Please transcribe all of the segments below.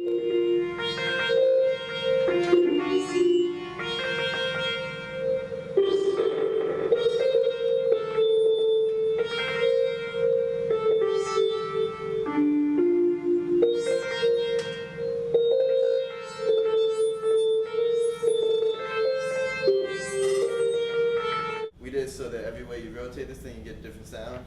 We did so that every way you rotate this thing, you get a different sound.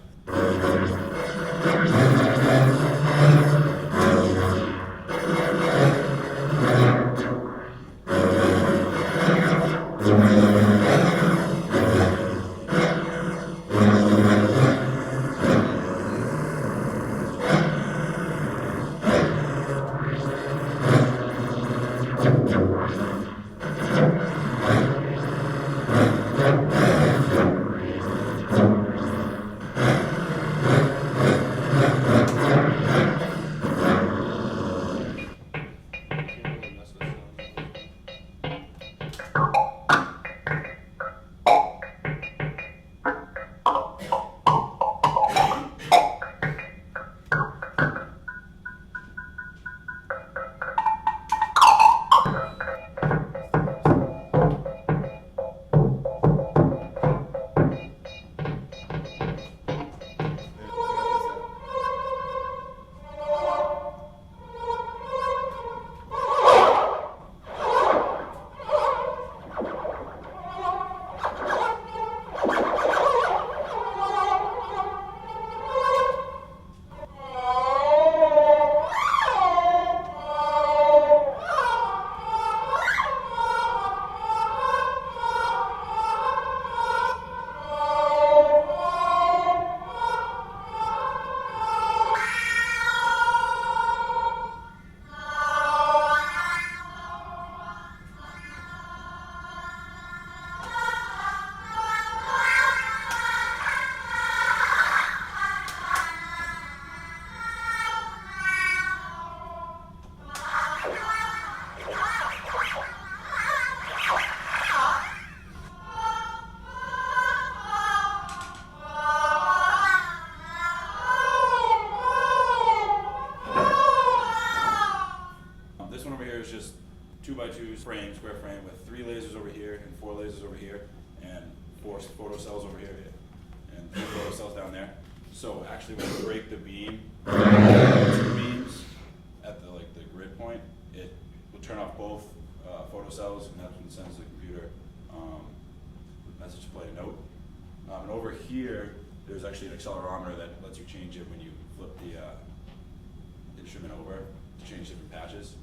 This one over here is just 2x2 frame, square frame with 3 lasers over here and 4 lasers over here and 4 photo cells over here and 3 photo cells down there. So actually when you break the beam, 2 beams at the grid point, it will turn off both photo cells, and that's when it sends the computer message to play a note. And over here, there's actually an accelerometer that lets you change it when you flip the instrument over to change different patches.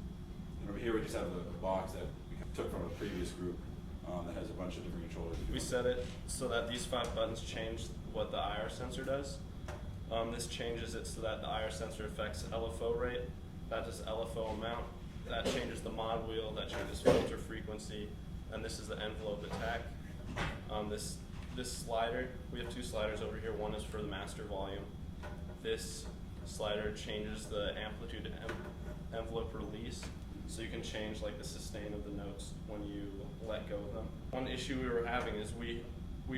And over here we just have a box that we took from a previous group that has a bunch of different controllers. We set it so that these 5 buttons change what the IR sensor does. This changes it so that the IR sensor affects LFO rate, that does LFO amount, that changes the mod wheel, that changes filter frequency, and this is the envelope attack. This slider, we have 2 sliders over here. One is for the master volume. This slider changes the amplitude envelope release, so you can change like the sustain of the notes when you let go of them. One issue we were having is we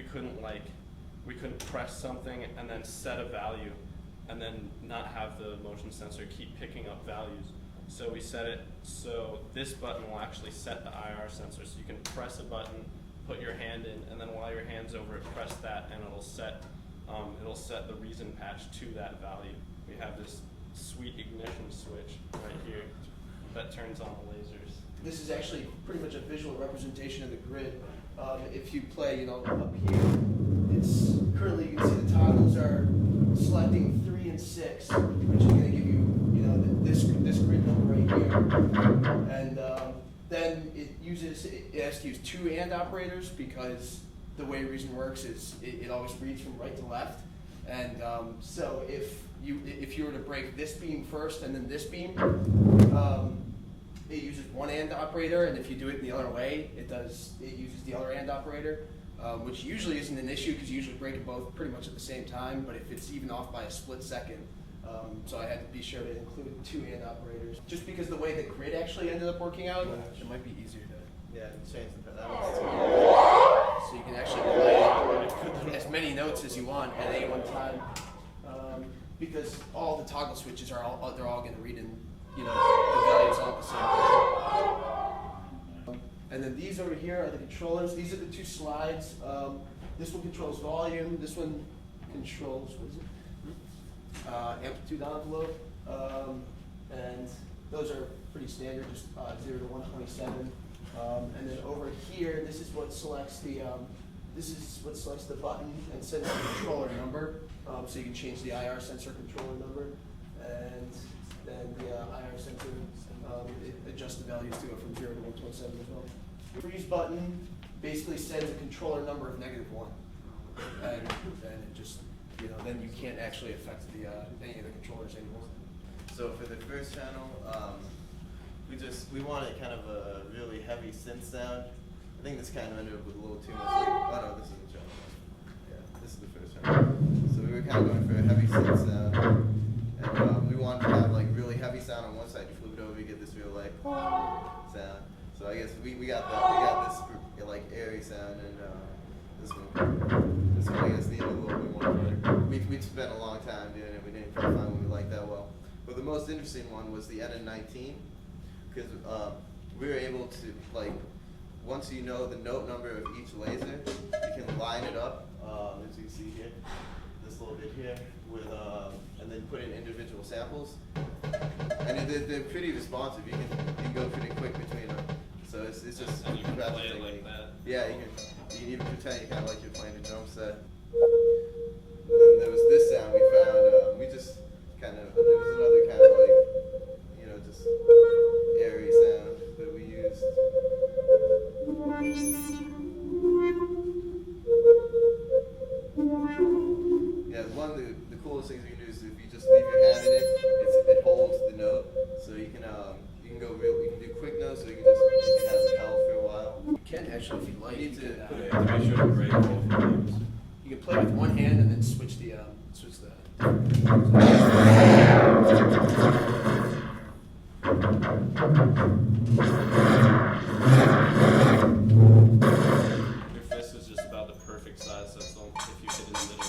couldn't press something and then set a value and then not have the motion sensor keep picking up values. So we set it so this button will actually set the IR sensor, so you can press a button, put your hand in, and then while your hand's over it, press that, and it'll set the reason patch to that value. We have this sweet ignition switch right here that turns on the lasers. This is actually pretty much a visual representation of the grid. If you play, up here, it's currently, you can see the toggles are selecting 3 and 6, which is going to give you, this grid number right here. And then it has to use 2 AND operators, because the way Reason works is it always reads from right to left. And so if you were to break this beam first and then this beam, it uses 1 AND operator, and if you do it the other way, it uses the other AND operator, which usually isn't an issue because you usually break them both pretty much at the same time, but if it's even off by a split second, so I had to be sure to include 2 AND operators. Just because the way the grid actually ended up working out, it might be easier to change that. so you can actually play as many notes as you want at any one time, because all the toggle switches they're all going to read in you know, the values aren't the same. And then these over here are the controllers. These are the two slides. This one controls volume. This one controls, what is it? Amplitude envelope. And those are pretty standard, just 0 to 127. And then over here, this is what selects the button and sends the controller number. So you can change the IR sensor controller number, and then the IR sensor it adjusts the values to go from 0 to 127 as well. The freeze button basically sends a controller number of -1, and then it just, you know, then you can't actually affect the any of the controllers anymore. So for the first channel, we wanted kind of a really heavy synth sound. I think this kind of ended up with a little too much. Like, oh no, this is the channel. Yeah, this is the first channel. So we were kind of going for a heavy synth sound, and we wanted to have like really heavy sound on one side. You flip it over, you get this real like sound. So I guess we got that. We got this like airy sound, and this one I guess needed a little bit more. We spent a long time doing it. We didn't quite find what we liked that well. But the most interesting one was the NN19, because we were able to, like, once you know the note number of each laser, you can line it up, as you can see here, this little bit here, with and then put in individual samples. And they're pretty responsive. You can go pretty quick between them. So it's just And you can play it like that. Yeah, you can even pretend you kind of like you're playing a drum set. And then there was this sound we found. We just kind of, there was another kind of like, you know, just airy sound that we used. Yeah, one of the coolest things you can do is if you just leave your hand in it, it holds the note, so you can go you can do quick notes, so you can have it held for a while. You can actually, if you like, You need to put it. To make sure to break both names. you can play with one hand and then switch the Your fist is just about the perfect size, so it's if you hit in the middle.